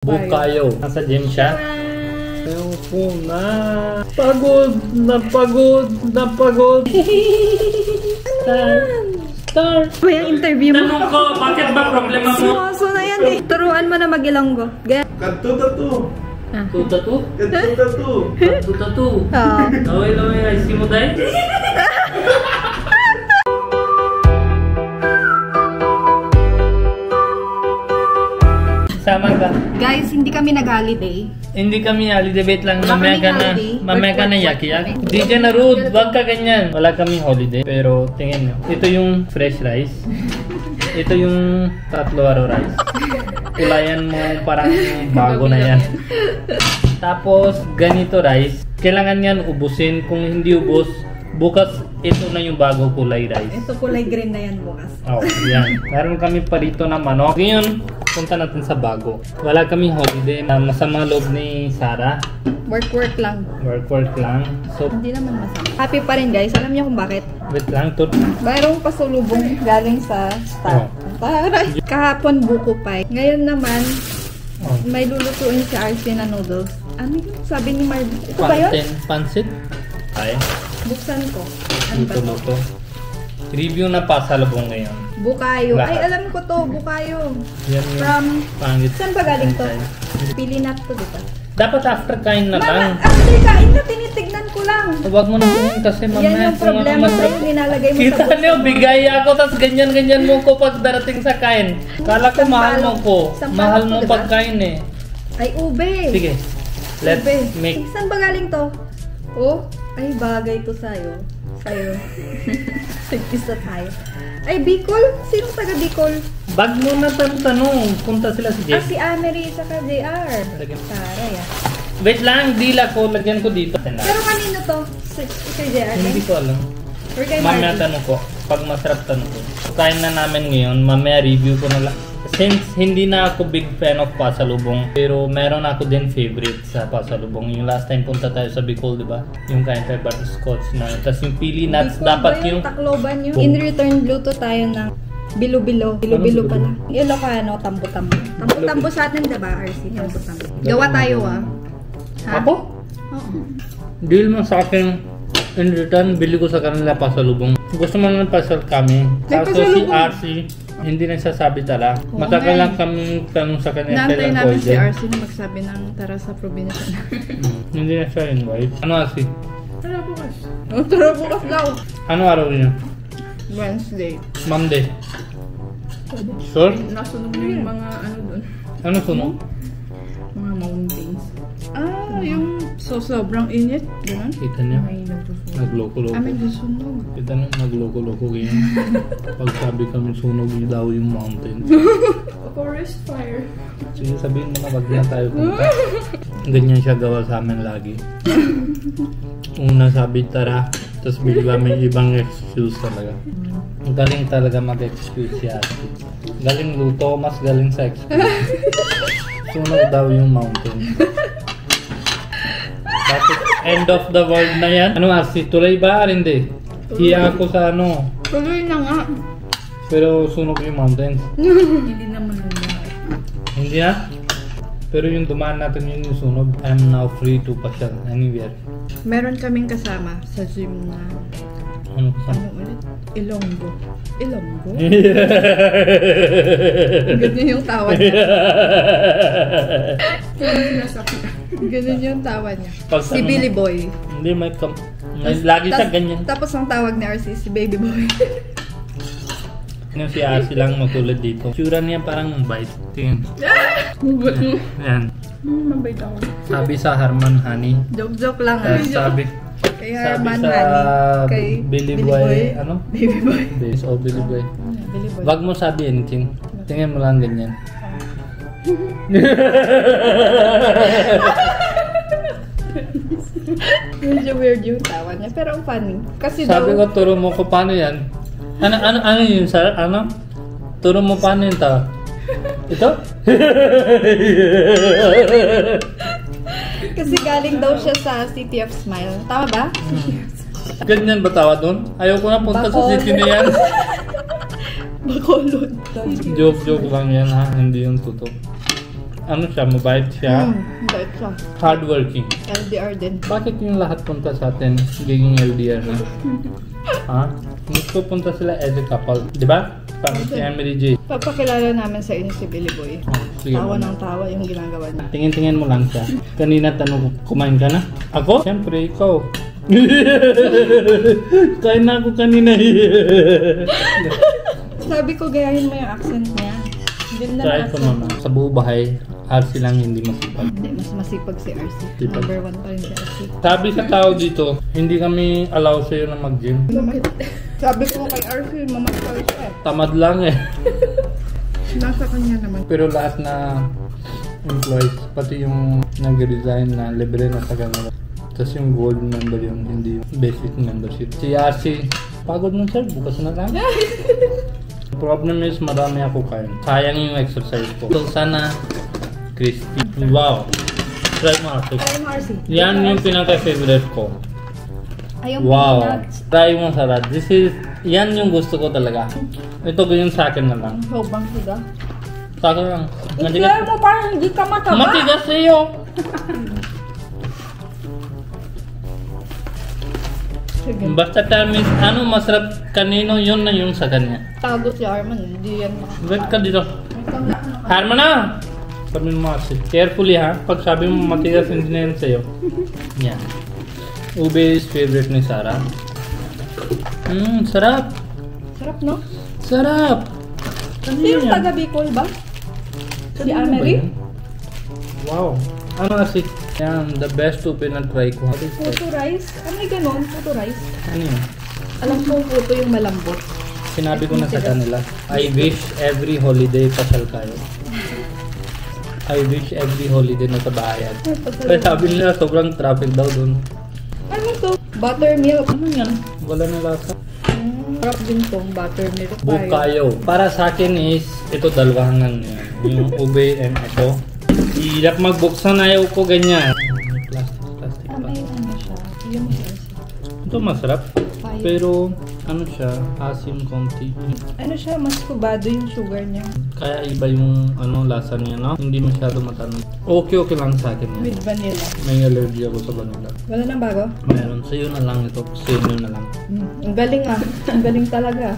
Bukayo. Nasa gym siya. Ayoko na. Pagod na pagod na pagod. Start. Ba yung interview mo? Tanong ko, bakit ba problema mo? So na yan eh. Turuan mo na mag-ilonggo. Katu-tatu. Katu-tatu? Katu-tatu. Katu-tatu. Laway-laway, ay si mo dahil? Sama ka. Guys, hindi kami nag-holiday. Hindi kami holiday, lang. Wala Mamaya ka kaming na. holiday. Mamaya ka na yak-yak. Di ka na rude. Wag ka ganyan. Wala kami holiday. Pero tingin nyo. Ito yung fresh rice. Ito yung tatlo araw rice. Kulayan mo parang bago na yan. Tapos ganito rice. Kailangan yan ubusin. Kung hindi ubos, bukas ito na yung bago kulay rice. Ito kulay green na yan bukas. Oh, yan. Meron kami pa rito na manok. Ngayon, punta natin sa bago. Wala kami holiday. Nasa mga loob ni Sarah. Work lang. Work lang. So, Hindi naman masama. Happy pa rin guys. Alam niyo kung bakit? wait lang. Mayroong pasulubong galing sa staff. Taray. Kahapon buko pie. Ngayon naman, may lulutuin si RC na noodles. Ano yung sabi ni Marvin? Ito ba yun? Pansit. Ay, Buksan ko. Ano ba to? luto. Review na pasalubong ngayon. Bukayo. Ay, Lahat. alam ko to. Bukayo. Yan yung From... pangit. Saan ba galing to? Pili nut to, diba? Dapat after kain na lang. Mama, after kain na, tinitignan ko lang. Huwag mo na kunin kasi mamaya. Yan yung problema sa'yo. Nilalagay mo Kita sa niyo, bigay ako tapos ganyan-ganyan mo ko pag darating sa kain. Kala ko mahal mo ko. Sampalok Mahal to, mo diba? pagkain eh. Ay, ube. Sige. Let's Ube. make. Saan ba galing to? Oh, ay bagay to sa'yo. Sa'yo. Isa tayo. Ay, Bicol? Sinong taga Bicol? Bag mo na tanong. Punta sila si Ah, Jeff. si Amery saka JR. Lagyan. Taray ah. Wait lang, dila ko. Lagyan ko dito. Pero kanino to? Si JR? Hindi ko alam. Or kay Mamaya Marvin? tanong ko. Pag masarap tanong ko. Kain na namin ngayon. Mamaya review ko na lang. Since hindi na ako big fan of pasalubong, pero meron ako din favorite sa pasalubong. Yung last time punta tayo sa Bicol, di ba? Yung kain tayo butterscotch na. Tapos yung pili nuts, Bicol dapat ba yung... Tacloban yun. In return, luto tayo ng bilo-bilo. Bilo-bilo pala. Ilocano, tambo-tambo. Tambo-tambo sa atin, diba, RC? Tambo-tambo. Gawa tayo ah. Ha? Ako? Oo. Deal mo sa akin. In return, bili ko sa kanila pasalubong. Gusto mo ng pasal kami. May Kaso si pasalubong. RC, hindi na sasabi tala. Oo, Matagal nga. lang kami tanong sa kanya. Naantay kailan namin ko si dyan. RC na magsabi ng tara sa probinsya na. Hindi na siya invite. Ano RC? Tara bukas. Oh, tara bukas daw. Ano araw niya? Wednesday. Monday. Sure? Nasunog na yung mga ano doon. Ano sunog? Mga mountains. Ah, yung sobrang init. Ganun? Kita niya. May nagsusunog. Nagloko-loko. Ah, may nagsusunog. Kita niya, nagloko-loko ganyan. Pag sabi kami sunog yun daw yung mountain. Forest fire. Sige, sabihin mo na wag na tayo punta. Ganyan siya gawa sa amin lagi. Una sabi tara, tapos bigla may ibang excuse talaga. Ang galing talaga mag-excuse si Ate. Galing luto, mas galing sa excuse. Sunog daw yung mountain. Bakit end of the world na yan? Ano Asi, tuloy ba? Hindi. Hiya ako sa ano. Tuloy na nga. Pero sunog yung mountains. Hindi naman nangyari. Hindi na? Pero yung dumaan natin yun yung sunog. I'm now free to pasyal anywhere. Meron kaming kasama sa gym na Ano ka ano ulit? Ilonggo. Ilonggo? Ganyan yung tawa niya. Ganyan yung tawa niya. Pag Si ano- Billy Boy. Hindi, lagi siya ganyan. Tapos ang tawag ni RC, si Baby Boy. Yung si Asi lang matulad dito. Tsura niya parang mabait. Tingin. Yan. Mabait ako. Sabi sa Harman Honey. Joke-joke lang ah. Sabi Kay sabi Herman sa Honey. Kay Billy Boy. Ano? Baby Boy. Base or Billy Boy. Billy Boy. Wag mo sabi anything. Tingin mo lang ganyan. Medyo weird yung tawa niya, pero ang funny. Kasi Sabi ko, daw, turo mo ko paano yan. Ano yun, sir? Ano? Turo mo paano yun ta? Ito? kasi galing daw siya sa City of Smile. Tama ba? Ganyan ba tawa doon? Ayaw ko na punta sa Bacolod. city na yan. Bacolod. Joke lang yan ha, hindi yung totoo. ano siya, mabait siya. Bait siya. Hardworking. LDR din. Bakit yung lahat punta sa atin giging LDR na? Ha? Gusto punta sila as a couple. Di ba? Parang si Emily J. Papakilala namin sa inyo si Billy Boy. Sige, Tawa muna. ng tawa yung ginagawa niya. Tingin-tingin mo lang siya. Kanina tanong ko, kumain ka na? Ako? Siyempre, ikaw. Kain na ako kanina. Sabi ko, gayahin mo yung accent niya. Ganda Try na ko accent. naman. Sa buo bahay, RC lang hindi masipag. Hindi, mas masipag si RC. Sipag. Number 1 pa rin si RC. Sabi sa tao dito, hindi kami allow sa'yo na mag-gym. Sabi ko kay RC, mamakal siya. Tamad lang eh. Nasa kanya naman. Pero lahat na employees, pati yung nag-resign na libre na sa kanila. Tapos yung gold member yung hindi yung basic membership. Si RC, pagod na sir, bukas na lang. Problem is marami ako kain. Sayang yung exercise ko. So sana crispy. Wow. Try mo RC. Try mo RC. Yan yung pinaka-favorite ko. Ayaw Wow. peanuts. Try mo sarap. Yan yung gusto ko talaga. Ito ko yung sa akin na lang. Sobrang siga. Sa akin lang. Kaya mo parang hindi ka mataba. Matigas sa'yo. Sige. Basta tell me, ano masarap kanino, yun na yung sa kanya. Tago si Arman. Hindi yan Wait ka dito. Harman na! Sabi mo kasi. Carefully ha. Pag sabi mo matigas, hindi na yan sa'yo. Yan. Ube is favorite ni Sarah. Sarap. Sarap, no? Sarap. Hindi yung taga Bicol ba? Si Kanino ba Amelie? yan? Wow. Ano kasi? Yan, the best ube na try ko. What is that? Puto rice? Ano yung ganon? Puto rice? Ano yun? Alam ko puto yung malambot. Sinabi ko na sa kanila, I wish every holiday pasal kayo. I wish every holiday na sa bayan. Kaya sabi nila, sobrang traffic daw dun. Ano to? Buttermilk. Ano yan? Wala na lasa. Sarap din tong buttermilk. Bukayo. Para sa akin is, ito dalawang yan. Yung ube and ito. Hirap magbuksan, ayaw ko ganyan. May plastic pa. May ano siya. Yung Ito masarap. Pero, ano siya, asim konti. ano siya, mas kubado yung sugar niya. Kaya iba yung ano, lasa niya, no? Hindi masyado matamis. Okay lang sa akin yan. With vanilla. May allergy ako sa vanilla. Wala nang bago? Meron. Sa'yo na lang ito. Sa'yo na lang. Ang galing ah. Ang galing talaga.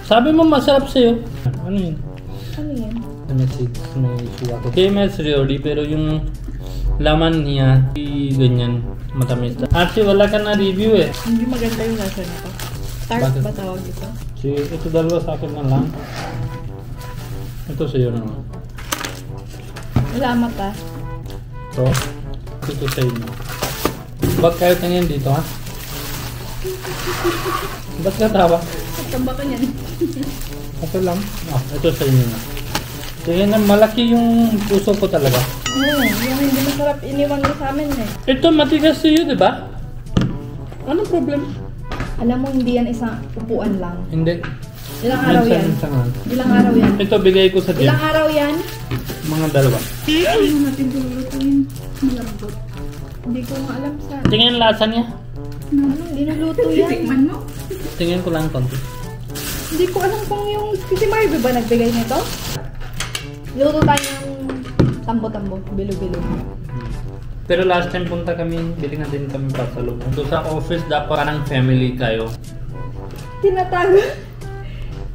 Sabi mo masarap sa'yo. Ano yun? Ano yan? May suwa ko. Kaya may sirioli, pero yung laman niya, ganyan, matamis. Actually, wala ka na review eh. Hindi maganda yung lasa nito. Tart Bakit? ba tawag dito? Ito dalawa sa akin na lang. Ito sa'yo naman. Salamat ah. Ito sa inyo. Ba't kayo tingin dito ha? Ba't ka tawa? Tamba ka niyan. Okay lang. Ito sa inyo na. Kaya na malaki yung puso ko talaga. Yung hindi masarap iniwan mo sa amin eh. Ito matigas sa'yo, di ba? Anong problem? Alam mo, hindi yan isang upuan lang. Hindi. Ilang araw yan? Minsan. Ilang araw yan? Ito bigay ko sa gym. Ilang araw yan? Mga dalawa. Ano natin lulutuin? Malambot. Hindi ko nga alam sa... Tingin lasa niya. Ano? Linuluto yan? Tikman mo? Tingin ko lang konti. Hindi ko alam kung yung... Si Marvin ba nagbigay nito? Luto tayo ng tambo-tambo, bilo-bilo. Pero last time punta kami, bili na din kami pasalubong. So sa office, dapat parang family kayo. Tinatago.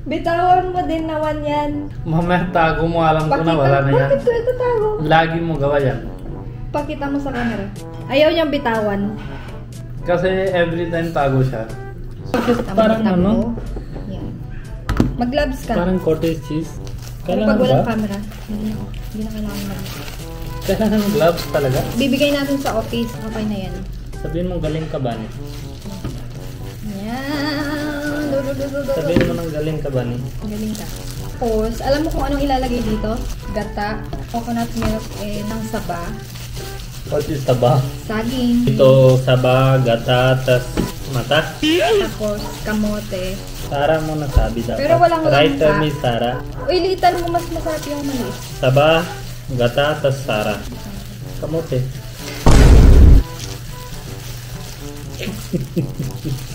Bitawan mo din naman yan. Mamaya tago mo, alam ko na wala na yan. Bakit ko ito tago? Lagi mo gawa yan. Pakita mo sa camera. Ayaw niyang bitawan. Kasi every time tago siya. Parang Tambo-tambo. ano? Yan. Mag-gloves ka. Parang cottage cheese. Pero Kailangan pag walang ba? camera, hindi na kailangan mag... Kailangan gloves talaga. Bibigay natin sa office. Okay na yan. Sabihin mo galing ka ba ni? Yan. Sabihin mo nang galing ka ba ni? Galing ka. Tapos, alam mo kung anong ilalagay dito? Gata, coconut milk, ng saba, What is taba? saging, Ito, saba, gata, tas mata. tapos kamote. Sara mo nasabi dapat. Pero walang Writer langka. ni Sara. Uy, liitan mo mas masarap yung maliit. Saba, gata, tas Sara. Kamote.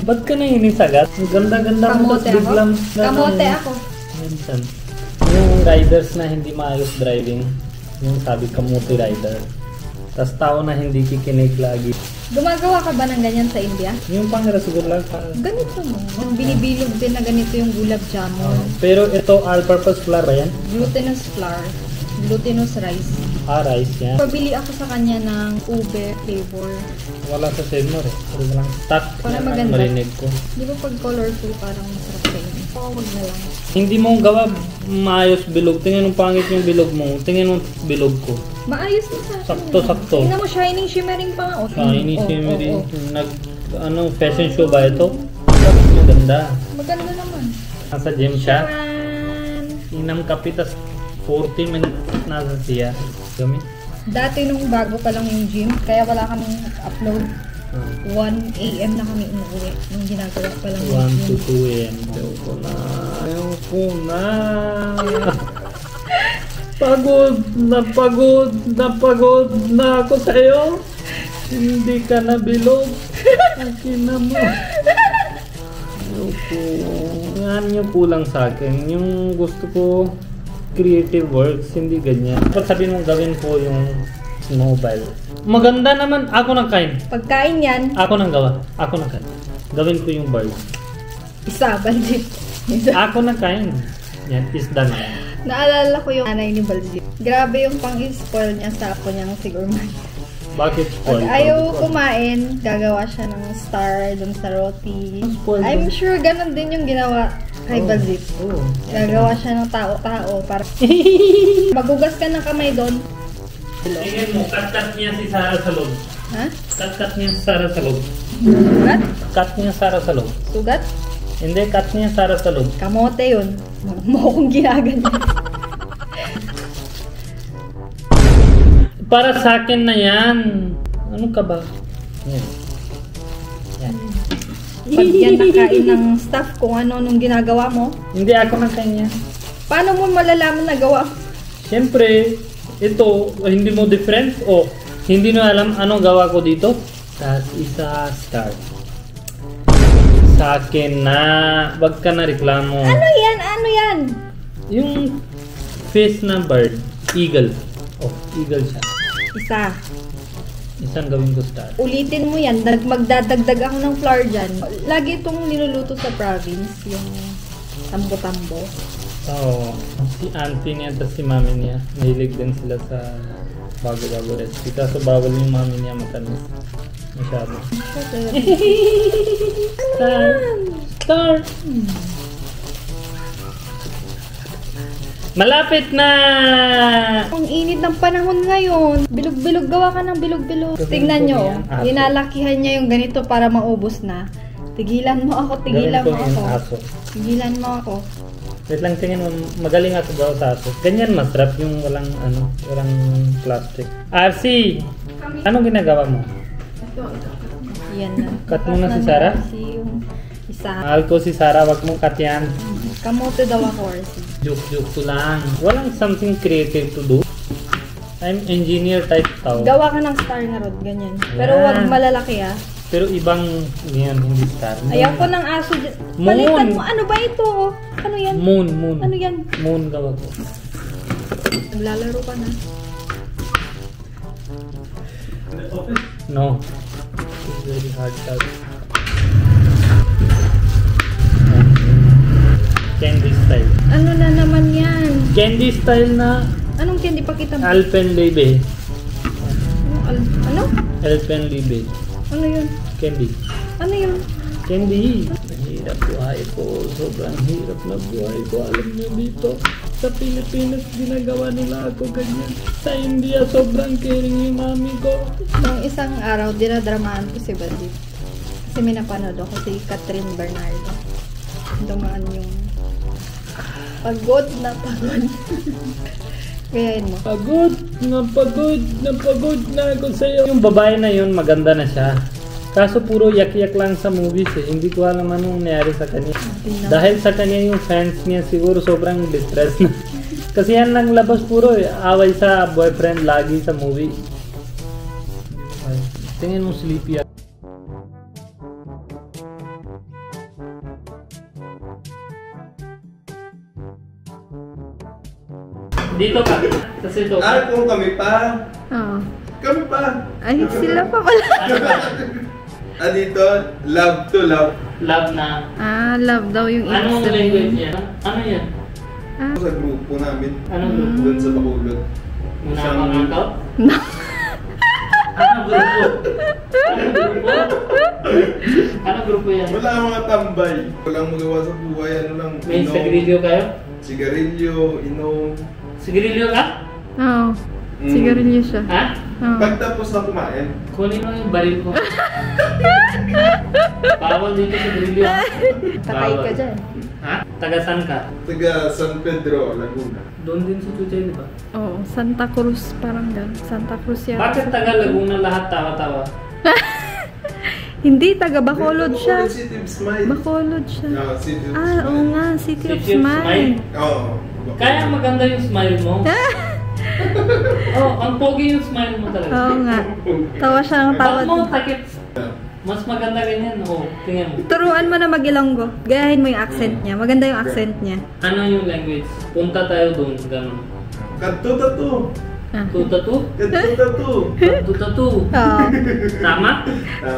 Ba't ka na inisagat? Ang ganda-ganda mo, Kamote tas ako? biglang... Kamote ako. Minsan. Yung riders na hindi maayos driving. Yung sabi Kamuti Rider. Tas tao na hindi kikinig lagi. Gumagawa ka ba ng ganyan sa India? Yung pang-rasgulla pa. Ganito mo. Binibilog din na ganito yung gulab jamun. Pero ito, all-purpose flour ba yan? Glutinous flour. Glutinous rice. Rice yan. Pabili ako sa kanya ng ube flavor. Wala sa Seymour eh. Puro lang stock. Para maganda. Marinig ko. Di ba pag colorful parang masarap kainin? Oo, wag na lang. Hindi mo gawa maayos bilog. Tingnan mo pangit yung bilog mo. Tingnan mo bilog ko. Maayos na sa akin. Sakto-sakto. Tingnan mo, shining shimmering pa nga. Shiny, Oh, shimmery. oh, oh. Fashion show ba ito? Maganda. Maganda naman. Nasa gym siya. Man. Inam kape, tas 40 minutes nasa siya. Gami? Dati nung bago pa lang yung gym, kaya wala kaming upload. 1 AM na kami umuwi nung ginagawa pa lang yung 1 to gym. 2 a.m. Ayoko na. Ayoko na. Pagod na ako sa'yo. Hindi ka na bilog. Akin na mo. Ayoko. Yan yung kulang sa akin. Yung gusto ko, creative works, hindi ganyan. Dapat sabihin mong gawin ko yung mobile. Maganda naman. Ako nang kain. Pagkain yan, Ako nang gawa. Ako nang kain. Gawin ko yung bird. isa, bandit. Isa. Ako nang kain. Yan, isda na. Naalala ko yung anay ni Baljit. Grabe yung pang-spoil niya sa apo niyang sigurman. Bakit Pag spoil? ayaw kumain, gagawa siya ng star dun sa roti. Spoil I'm ba? sure ganun din yung ginawa kay Baljit. Oo. Gagawa siya ng tao-tao para magugas ka ng kamay doon. Tingin mo, cut-cut niya si Sarah sa loob. Ha? Cut-cut niya si Sarah sa loob. Sugat? Cut niya Sarah sa loob. Sugat? Hindi, cut niya Sarah sa loob. Kamote yun. Huwag mo akong ginaganyan. Para sa akin na yan. Ano ka ba? Yan. Yan. Pag yan nakain ng staff kung ano nung ginagawa mo, Hindi ako nang kain yan. paano mo malalaman na gawa? Siyempre, ito, hindi mo different o hindi mo alam anong gawa ko dito. That is a start. Sa akin na, wag ka na reklamo. Ano yan? Ano yan? Yung face na bird, eagle. Oh, eagle siya. Isa. Isang gawin ko star. Ulitin mo yan. Magdadagdag ako ng flour dyan. Lagi itong niluluto sa province. Yung tambo-tambo. Oo. Si auntie niya at si mami niya. Mahilig din sila sa bago-bago recipe. Kaso bawal yung mami niya matamis. Masyado. Star! Star! Malapit na! Ang init ng panahon ngayon. Bilog-bilog, gawa ka ng bilog-bilog. Tingnan nyo, Aso. inalakihan niya yung ganito para maubos na. Tigilan mo ako, tigilan Gawin mo ko yung ako. aso. Tigilan mo ako. Wait lang, tingin mo. Magaling ato daw sa aso. Ganyan masarap yung walang walang plastic. RC! Anong ginagawa mo? Yan na. Cut mo na si Sarah? Si yung isa. Mahal ko si Sarah, wag mong cut yan. Kamote daw ako, Arsi. Joke ko lang. Walang something creative to do. I'm engineer type tao. Gawa ka ng star na rod, ganyan. Pero Yan. wag malalaki ah. Pero ibang yan, hindi star. Ayaw ko ng aso dyan. Moon. Palitan mo, ano ba ito? Ano yan? Moon. Ano yan? Moon gawa ko. Naglalaro ka na. No. It's very hard task. Candy style. Ano na naman yan? Candy style na Anong candy pakita mo? Alpenlibe. Ano? Alpenlibe. Ano yun? Candy. Ano yun? Candy. Mahirap buhay ko. Sobrang hirap na buhay ko. Alam niyo dito, sa Pilipinas, ginagawa nila ako ganyan. Sa India, sobrang caring yung mami ko. Nung isang araw, dinadramahan ko si Bandit. Kasi may napanood ako si Catherine Bernardo. Dumaan yung pagod na pagod. Gayain mo. Pagod na ako sa'yo. Yung babae na yun, maganda na siya. Kaso puro yak-yak lang sa movies eh. Hindi ko alam anong nangyari sa kanya. Dahil sa kanya yung fans niya siguro sobrang distress na. Kasi yan lang labas puro eh. Away sa boyfriend lagi sa movie. Ay, tingin mo sleepy. Hindi Dito ka. Kasi ito. Kung kami pa. Oo. Kami pa. Ay, sila pa pala. Ano ba? Dito, love to love. Love na. Love daw yung Anong language yan? Ano yan? Sa grupo namin. Anong grupo? Doon sa Bacolod. Muna Isang- ka nga to? Anong grupo? Anong grupo? Anong grupo yan? Wala mga tambay. Walang magawa sa buhay. Ano lang. May sigarilyo kayo? Sigarilyo, inom. Sigarilyo ka? Oo. Sigarilyo siya. Ha? Oo. Pagtapos na kumain, Kunin mo yung baril ko. Bawal dito sigarilyo. Takay ka dyan. Ha? Tagasan ka? taga San Pedro, Laguna. Doon din si Chuchay, di ba? Oo. Santa Cruz, parang gano'n. Santa Cruz yan. Bakit taga Laguna lahat tawa-tawa? Hindi, taga Bacolod siya. City of Smile. Bacolod siya. City of Oo Smile. nga, City of City of Smile. Oo. Kaya maganda yung smile mo. Oh, ang pogi yung smile mo talaga. Oo nga. Tawa siya ng tawa. Bakit mo takip? Mas maganda ganyan. Oh, tingnan mo. Turuan mo na mag-Ilonggo. Gayahin mo yung accent niya. Maganda yung accent niya. Ano yung language? Punta tayo doon. Ganun. Kadto-tato. Ah. Tutatu? Kadto-tato. Tutatu. Oo. Tama?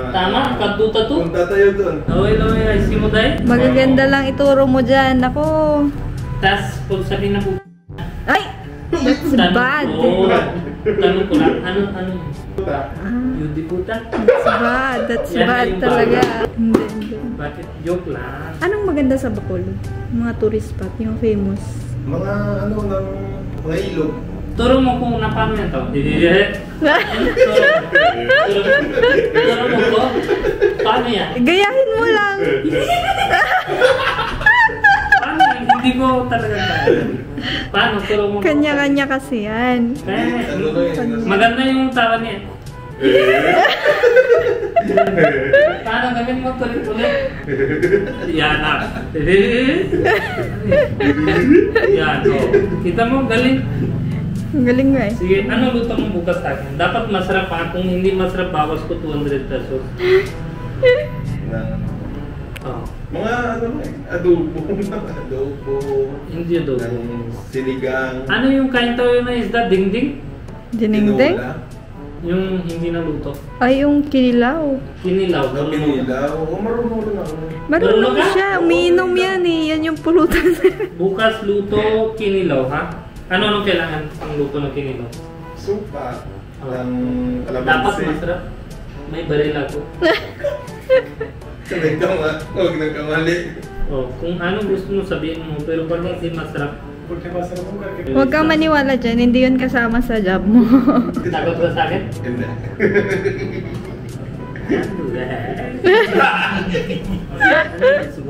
Tama? Tutatu? Punta tayo doon. Okay lang yung IC mo dahil. Magaganda lang ituro mo dyan. Ako. Tapos, pag sabihin na po, Ay! That's bad. Tanong ko lang, ano yun? Ah, Yudi puta? that's bad. That's Yan bad yung talaga. bago. Hindi. Bakit? Joke lang. Anong maganda sa Bacolod? Mga tourist spot, yung famous. Mga ano ng mga ilog. Turo mo kung na paano yan to. Turo mo ko. Paano yan? Gayahin mo lang. Paano yan? Hindi ko talaga kaya. Paano? Turo mo ko. Kanya-kanya kasi yan. Ano na yun? Maganda yung tawa niya. Paano gawin mo tuloy-tuloy? Yan na. Yan. Oh. Kita mo, galing. Ang galing mo eh. Sige, ano luto mo bukas sa akin? Dapat masarap ha. Kung hindi masarap, bawas ko 200 pesos. Na- Oh. Mga ano na adobo. Adobo. Hindi adobo. Ng sinigang. Ano yung kain tayo na isda? Dingding? Dinengdeng? tinola, Yung hindi naluto. Ay, yung kinilaw. Kinilaw. na pinilaw. Marunong rin ako. Marunong ka? siya. Umiinom yan eh. Yan yung pulutan. Bukas luto, kinilaw ha? Anong kailangan pang luto ng kinilaw? Supa. Oh. Ng Dapat kalamansi. masarap. May baril ako. Sabay ka nga. Huwag nang kamali. Oh, kung ano gusto mo sabihin mo, pero pag hindi masarap, Huwag kang maniwala dyan. Hindi yun kasama sa job mo. takot ka sa akin? Hindi. Ano